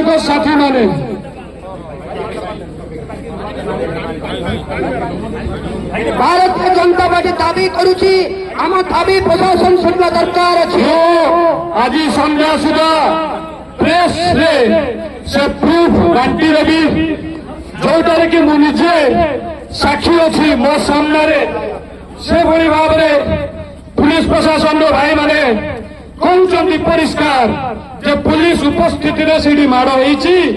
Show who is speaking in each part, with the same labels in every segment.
Speaker 1: साथी माने
Speaker 2: भारतीय जनता पार्टी दाबी करुची आम दाबी प्रशासन शुणवा दरकार अच्छी
Speaker 1: आज संध्या सुधा प्रेस रे से प्रूफ बांटी देवी जोटार कि मुझे साक्षी अच्छी मो सामने से भली भाव पुलिस प्रशासन भाई माने कहते परिष्कार जे पुलिस उपस्थिति से माड़ होती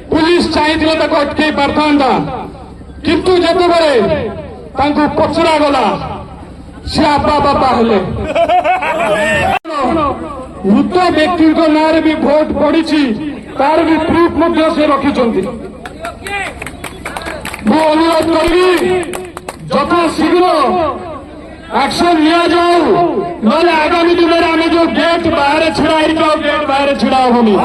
Speaker 1: पुलिस चाहिए अटकई पारता किंतु जितेबाला पचरा गला सी आपा बापा हेले मृत व्यक्ति ना भी भोट पड़ी तार भी प्रूफ से रखिंट मु अनुरोध करी जथा शीघ्र एक्शन लिया जाऊ ना आगामी दिन में आम जो गेट बाहर छिड़ा गेट बाहर छिड़ा होनी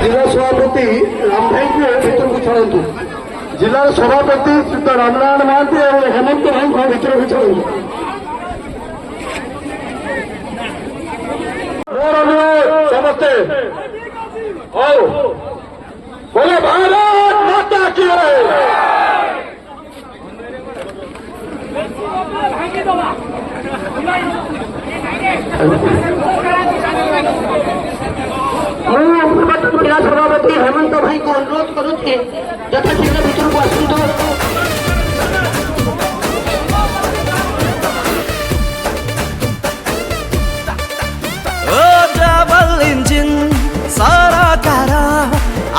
Speaker 1: जिला सभापति राम भाई को भर को छड़ू जिला सभापति श्री रामनारायण महांती और हेमंत भाई को भर को छड़ू मोर अनुरोध समस्ते बोले भारत माता की जिला सभापति हेमंत भाई को अनुरोध करुचे यथाशीघ्र भर को आसतु
Speaker 3: डबल इंजिन सारा कारा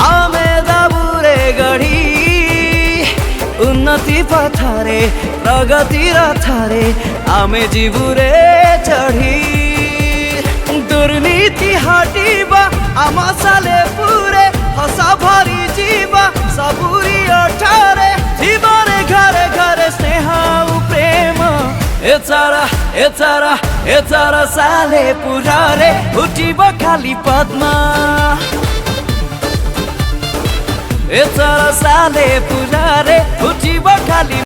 Speaker 3: आमे दाबुरे गढ़ी उन्नति पथरे प्रगति रथरे आमे जीवुरे चढ़ी दुर्नीति हटिबा आम साले पूरे हसा भरी जीवा सबुरी अठारे जीवने घरे घरे स्नेह प्रेम एचारा साले पुरारे उठिब खाली पद्मा एचारा साले पुरारे उठिब खाली